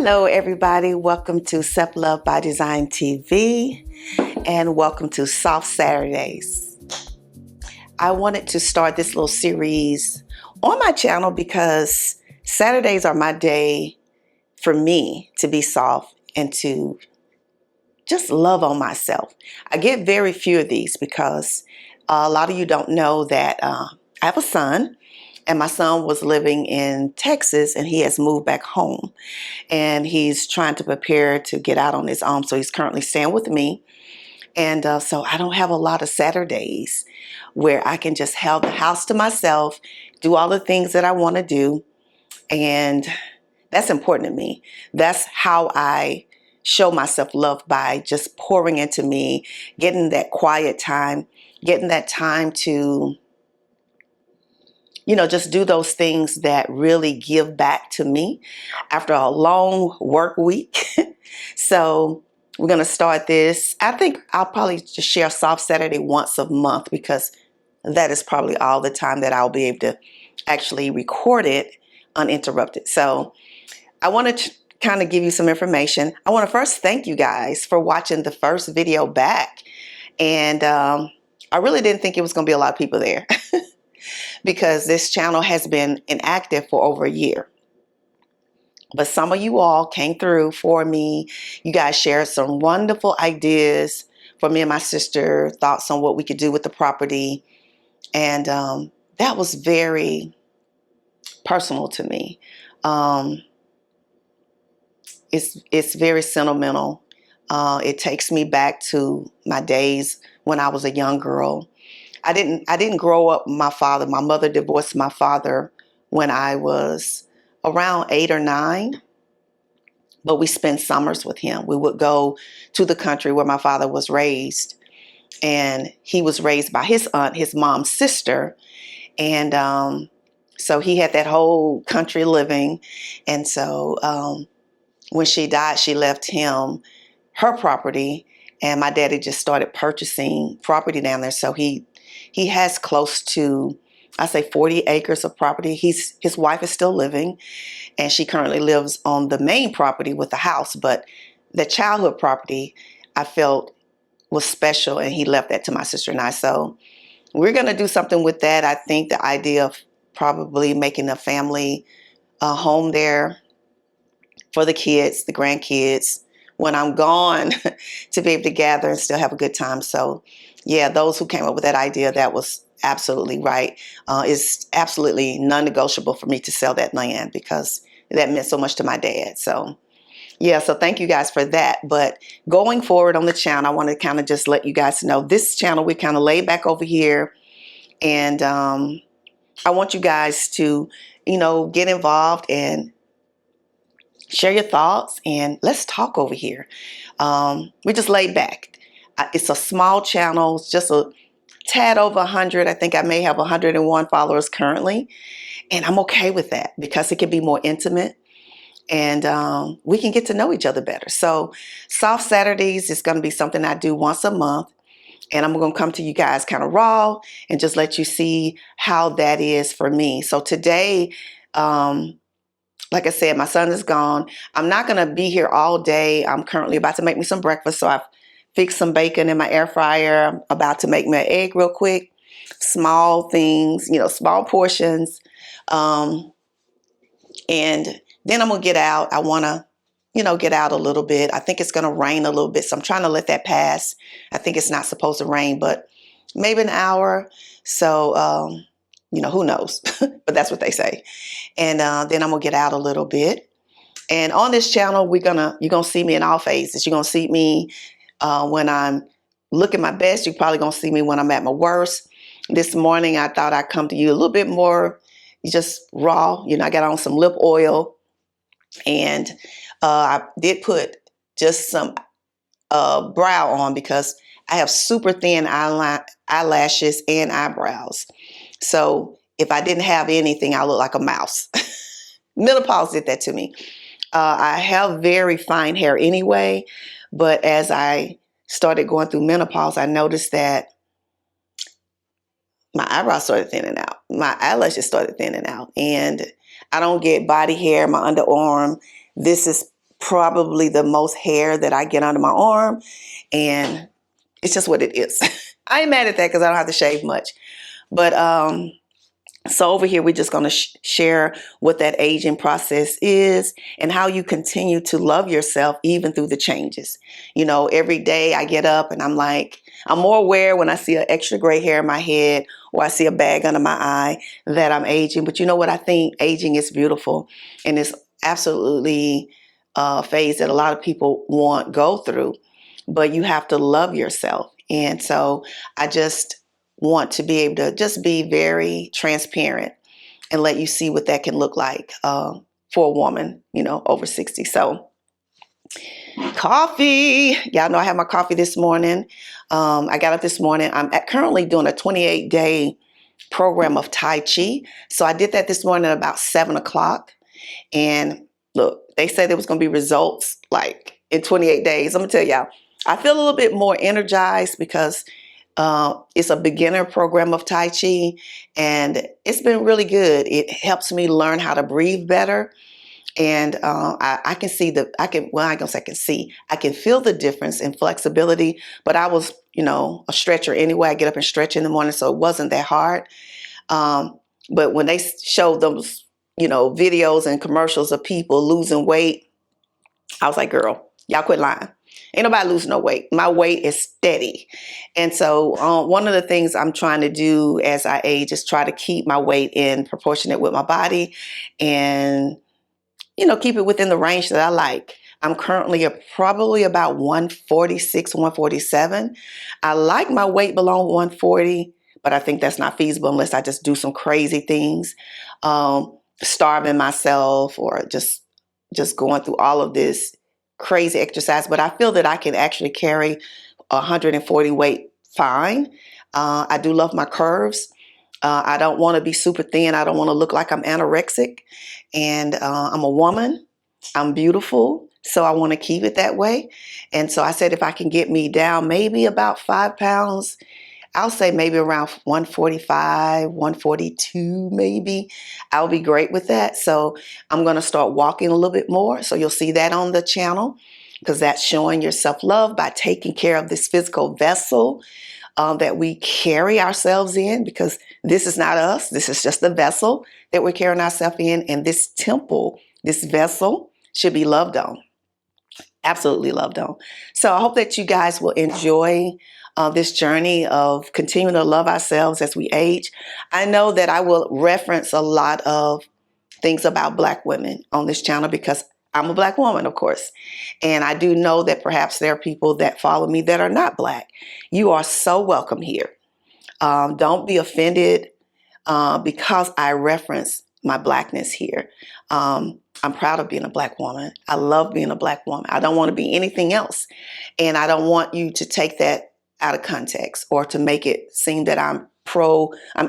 Hello, everybody. Welcome to Self Love by Design TV and welcome to Soft Saturdays. I wanted to start this little series on my channel because Saturdays are my day for me to be soft and to just love on myself. I get very few of these because a lot of you don't know that I have a son, and my son was living in Texas and he has moved back home. And he's trying to prepare to get out on his own. So he's currently staying with me. And so I don't have a lot of Saturdays where I can just have the house to myself, do all the things that I want to do. And that's important to me. That's how I show myself love, by just pouring into me, getting that quiet time, getting that time to just do those things that really give back to me after a long work week. So we're going to start this. I think I'll probably just share Soft Saturday once a month because that is probably all the time that I'll be able to actually record it uninterrupted. So I want to kind of give you some information. I want to first thank you guys for watching the first video back. And I really didn't think it was going to be a lot of people there. Because this channel has been inactive for over a year. But some of you all came through for me. You guys shared some wonderful ideas for me and my sister, thoughts on what we could do with the property. And that was very personal to me. It's very sentimental. It takes me back to my days when I was a young girl. I didn't grow up with my father. My mother divorced my father when I was around 8 or 9, but we spent summers with him. We would go to the country where my father was raised, and he was raised by his aunt, his mom's sister. And so he had that whole country living. And so when she died, she left him her property, and my daddy just started purchasing property down there. So he has close to, I say, 40 acres of property. His wife is still living, and she currently lives on the main property with the house. But the childhood property, I felt, was special, and he left that to my sister and I. So we're going to do something with that. I think the idea of probably making a family home there for the kids, the grandkids, when I'm gone, to be able to gather and still have a good time. So yeah, those who came up with that idea, that was absolutely right. It's absolutely non-negotiable for me to sell that land because that meant so much to my dad. So yeah, so thank you guys for that. But going forward on the channel, I want to kind of just let you guys know this channel, we kind of laid back over here. And I want you guys to, get involved and share your thoughts, and let's talk over here. We just laid back. It's a small channel. It's just a tad over 100. I think I may have 101 followers currently. And I'm okay with that because it can be more intimate, and we can get to know each other better. So Soft Saturdays is going to be something I do once a month. And I'm going to come to you guys kind of raw and just let you see how that is for me. So today, like I said, my son is gone. I'm not going to be here all day. I'm currently about to make me some breakfast. So I've fixed some bacon in my air fryer. I'm about to make me an egg real quick. Small things, small portions. And then I'm going to get out. I want to, get out a little bit. I think it's going to rain a little bit. So I'm trying to let that pass. I think it's not supposed to rain, but maybe an hour. So, who knows? But that's what they say. And then I'm going to get out a little bit. And on this channel, you're going to see me in all phases. You're going to see me when I'm looking my best. You're probably going to see me when I'm at my worst. This morning, I thought I'd come to you a little bit more just raw. I got on some lip oil, and I did put just some brow on because I have super thin eyelashes and eyebrows. So if I didn't have anything, I look like a mouse. Menopause did that to me. I have very fine hair anyway, but as I started going through menopause, I noticed that my eyebrows started thinning out. My eyelashes started thinning out, and I don't get body hair, my underarm. This is probably the most hair that I get under my arm, and it's just what it is. I ain't mad at that because I don't have to shave much. But so over here, we're just going to share what that aging process is and how you continue to love yourself even through the changes. You know, every day I get up and I'm like, I'm more aware when I see an extra gray hair in my head or I see a bag under my eye that I'm aging. But you know what? I think aging is beautiful, and it's absolutely a phase that a lot of people won't go through, but you have to love yourself. And so I just want to be able to just be very transparent and let you see what that can look like for a woman, you know, over 60. So coffee, y'all know I had my coffee this morning. I got up this morning. I'm currently doing a 28-day program of Tai Chi. So I did that this morning at about 7 o'clock. And look, they said there was going to be results like in 28 days. I'm going to tell y'all, I feel a little bit more energized because it's a beginner program of Tai Chi, and it's been really good. It helps me learn how to breathe better. And I can see I can feel the difference in flexibility, but I was, you know, a stretcher anyway. I get up and stretch in the morning, so it wasn't that hard. But when they showed those, you know, videos and commercials of people losing weight, I was like, girl, y'all quit lying. Ain't nobody losing no weight. My weight is steady. And so one of the things I'm trying to do as I age is try to keep my weight in proportionate with my body and, you know, keep it within the range that I like. I'm currently probably about 146, 147. I like my weight below 140, but I think that's not feasible unless I just do some crazy things, starving myself or just going through all of this crazy exercise. But I feel that I can actually carry 140 weight fine. I do love my curves. I don't want to be super thin. I don't want to look like I'm anorexic. And I'm a woman. I'm beautiful. So I want to keep it that way. And so I said, if I can get me down maybe about 5 pounds, I'll say maybe around 145, 142 maybe. I'll be great with that. So I'm going to start walking a little bit more. So you'll see that on the channel because that's showing your self-love by taking care of this physical vessel that we carry ourselves in, because this is not us. This is just the vessel that we're carrying ourselves in. And this temple, this vessel should be loved on. Absolutely loved on. So I hope that you guys will enjoy this journey of continuing to love ourselves as we age. I know that I will reference a lot of things about Black women on this channel because I'm a Black woman, of course. And I do know that perhaps there are people that follow me that are not Black. You are so welcome here. Don't be offended because I reference my Blackness here. I'm proud of being a Black woman. I love being a Black woman. I don't want to be anything else. And I don't want you to take that out of context or to make it seem that I'm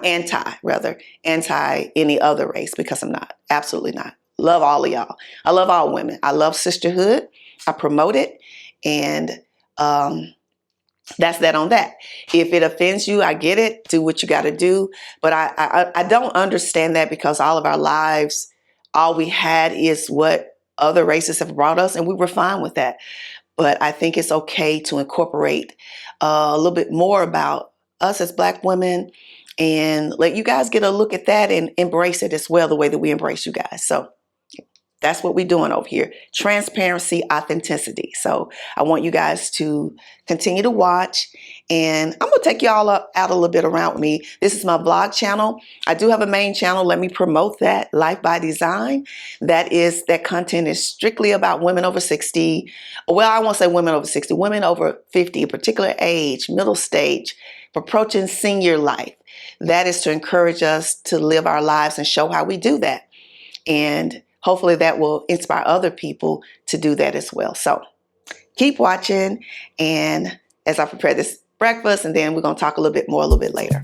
anti any other race, because I'm not. Absolutely not. Love all of y'all. I love all women. I love sisterhood. I promote it. And that's that on that. If it offends you, I get it. Do what you got to do. But I don't understand that, because all of our lives, all we had is what other races have brought us, and we were fine with that. But I think it's okay to incorporate a little bit more about us as Black women and let you guys get a look at that and embrace it as well, the way that we embrace you guys. So that's what we're doing over here. Transparency, authenticity. So I want you guys to continue to watch, and I'm going to take y'all out a little bit around with me. This is my vlog channel. I do have a main channel. Let me promote that, Life by Design. That content is strictly about women over 60. Well, I won't say women over 60, women over 50, a particular age, middle stage, approaching senior life. That is to encourage us to live our lives and show how we do that. And hopefully that will inspire other people to do that as well. So keep watching, and as I prepare this breakfast, and then we're going to talk a little bit more a little bit later.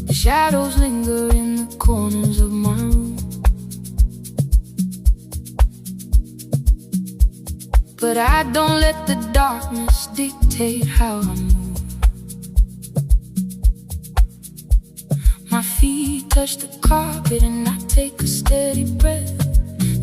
The shadows linger in the corners of my room. but I don't let the darkness dictate how I move. My feet touch the carpet and I take a steady breath,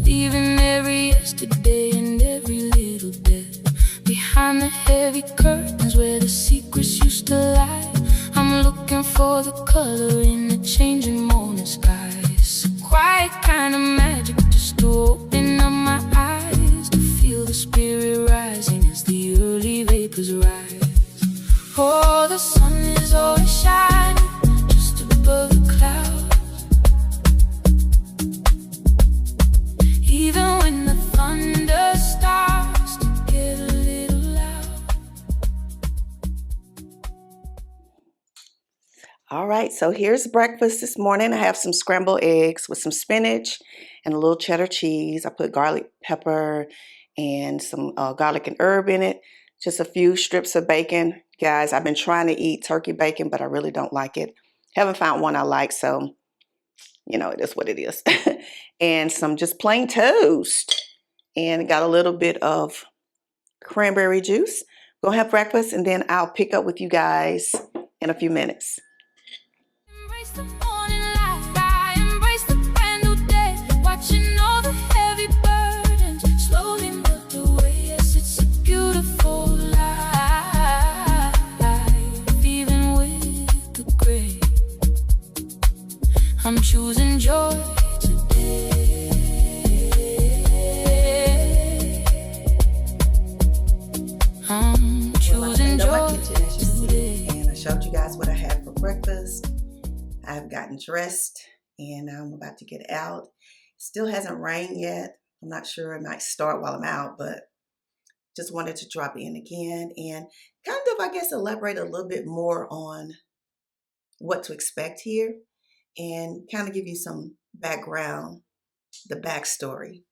leaving every yesterday and every little death behind the heavy curtains where the secrets used to lie. I'm looking for the color in the changing morning skies, a quiet kind of magic just to open up my eyes, to feel the spirit rising as the early vapors rise. Oh, the sun is always shining just above the clouds, even when the thunder starts to get a little loud. All right, so here's breakfast this morning. I have some scrambled eggs with some spinach and a little cheddar cheese. I put garlic pepper and some garlic and herb in it. Just a few strips of bacon. Guys, I've been trying to eat turkey bacon, but I really don't like it. Haven't found one I like, so, it is what it is. And some just plain toast. And got a little bit of cranberry juice. Go have breakfast, and then I'll pick up with you guys in a few minutes. Embrace the morning light, I embrace the brand new day, watching all the heavy burdens slowly melt away. Yes, it's a beautiful life, even with the gray. I'm choosing joy today. I'm choosing joy today. And I showed you guys what I had for breakfast. I've gotten dressed and I'm about to get out. Still hasn't rained yet. I'm not sure, it might start while I'm out, but just wanted to drop in again and kind of, I guess, elaborate a little bit more on what to expect here and kind of give you some background, the backstory.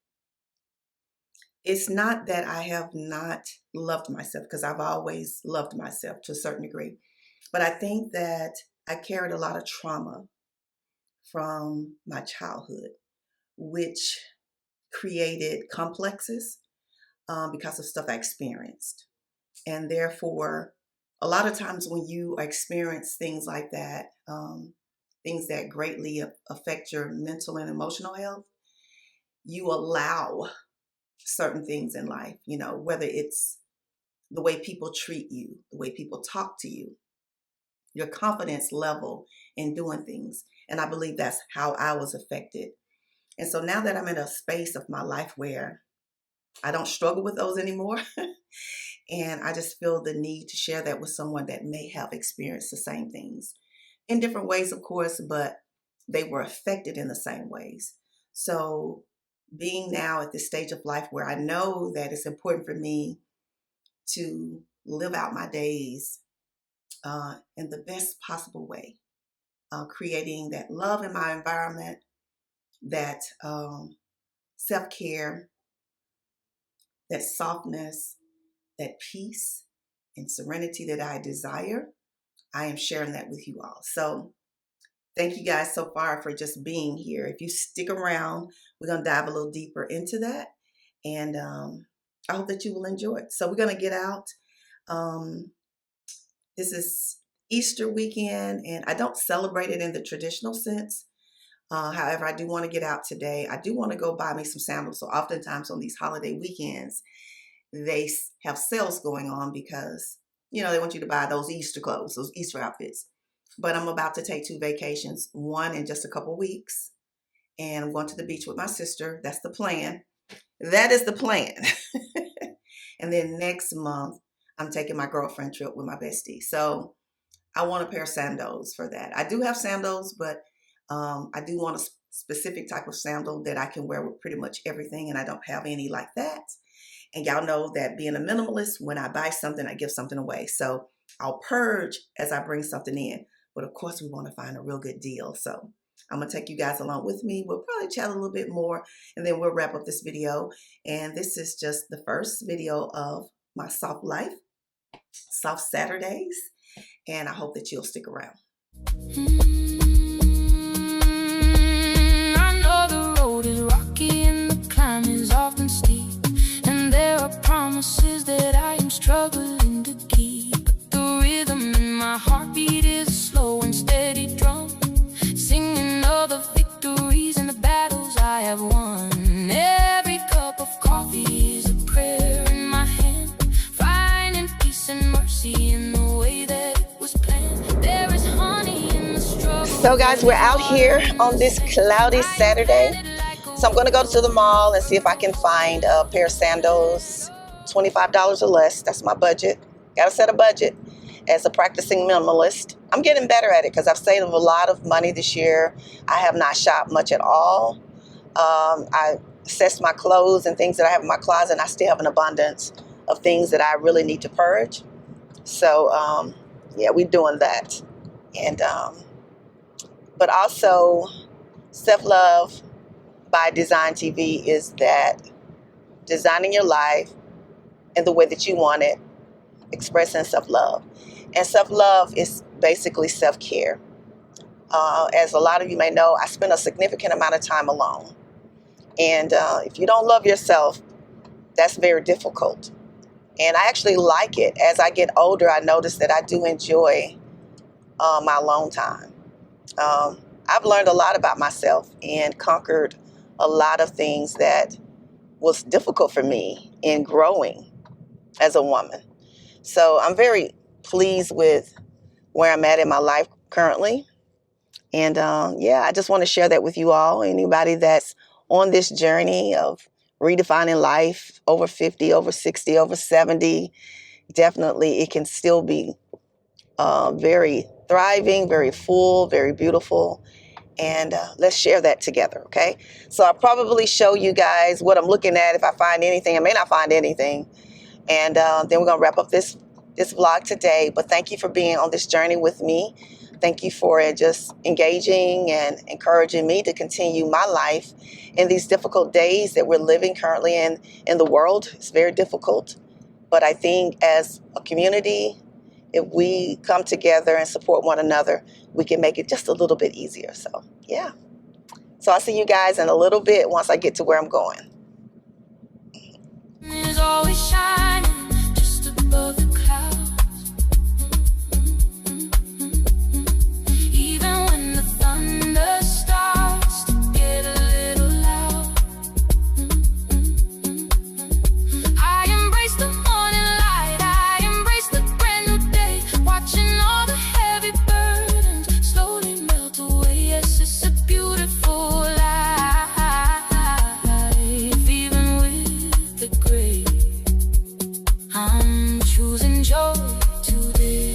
It's not that I have not loved myself, because I've always loved myself to a certain degree, but I think that I carried a lot of trauma from my childhood, which created complexes because of stuff I experienced. And therefore, a lot of times when you experience things like that, things that greatly affect your mental and emotional health, you allow certain things in life, whether it's the way people treat you, the way people talk to you, your confidence level in doing things. And I believe that's how I was affected. And so now that I'm in a space of my life where I don't struggle with those anymore, and I just feel the need to share that with someone that may have experienced the same things in different ways, of course, but they were affected in the same ways. So being now at this stage of life where I know that it's important for me to live out my days in the best possible way, creating that love in my environment, that self-care, that softness, that peace and serenity that I desire, I am sharing that with you all. So thank you guys so far for just being here. If you stick around, we're going to dive a little deeper into that. And I hope that you will enjoy it. So we're going to get out. This is Easter weekend, and I don't celebrate it in the traditional sense. However, I do want to get out today. I do want to go buy me some sandals. So oftentimes on these holiday weekends, they have sales going on because, they want you to buy those Easter clothes, those Easter outfits. But I'm about to take 2 vacations, one in just a couple weeks. And I'm going to the beach with my sister. That's the plan. That is the plan. And then next month, I'm taking my girlfriend trip with my bestie. So I want a pair of sandals for that. I do have sandals, but I do want a specific type of sandal that I can wear with pretty much everything. And I don't have any like that. And y'all know that being a minimalist, when I buy something, I give something away. So I'll purge as I bring something in. But of course, we want to find a real good deal. So I'm going to take you guys along with me. We'll probably chat a little bit more, and then we'll wrap up this video. And this is just the first video of my soft life, soft Saturdays. And I hope that you'll stick around. I know the road is rocky and the climb is often steep, and there are promises So guys, we're out here on this cloudy Saturday. So I'm going to go to the mall and see if I can find a pair of sandals, $25 or less. That's my budget. Got to set a budget as a practicing minimalist. I'm getting better at it because I've saved a lot of money this year. I have not shopped much at all. I assess my clothes and things that I have in my closet, and I still have an abundance of things that I really need to purge. So yeah, we're doing that. And but also, self-love by Design TV is that designing your life in the way that you want it, expressing self-love. And self-love is basically self-care. As a lot of you may know, I spend a significant amount of time alone. And if you don't love yourself, that's very difficult. And I actually like it. As I get older, I notice that I do enjoy my alone time. I've learned a lot about myself and conquered a lot of things that was difficult for me in growing as a woman. So I'm very pleased with where I'm at in my life currently. And yeah, I just want to share that with you all. Anybody that's on this journey of redefining life, over 50, over 60, over 70, definitely it can still be very thriving, very full, very beautiful. And let's share that together, okay? So I'll probably show you guys what I'm looking at. If I find anything, I may not find anything. And then we're going to wrap up this vlog today. But thank you for being on this journey with me. Thank you for just engaging and encouraging me to continue my life in these difficult days that we're living currently in the world. It's very difficult. But I think as a community, if we come together and support one another, we can make it just a little bit easier. So, yeah. So I'll see you guys in a little bit once I get to where I'm going. Is always shining just above the clouds. Even when the thunder starts to get a little loud, I embrace the morning light. I embrace the brand new day. Watching all the heavy burdens slowly melt away. Yes, it's a beautiful life, even with the gray. I'm choosing joy today.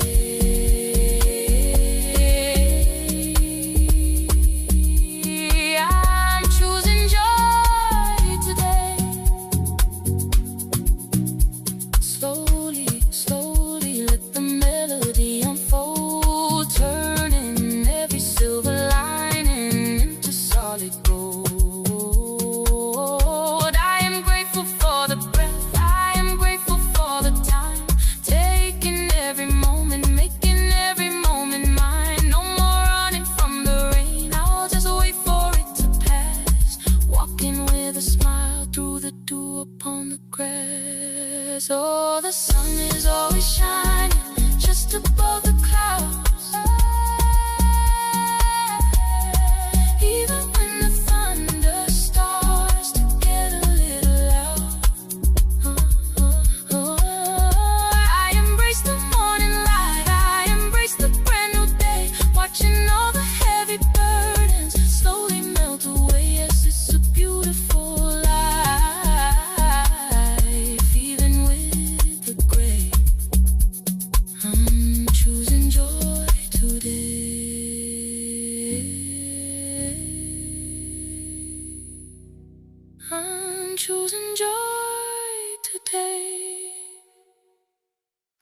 I'm choosing joy today. Slowly, slowly let the melody unfold, turning every silver lining into solid gold. I am grateful for the breath. I am grateful for the time, taking every moment, making every moment mine. No more running from the rain, I'll just wait for it to pass. Walking with a smile through the dew upon the grass. Oh, the sun is always shining just above the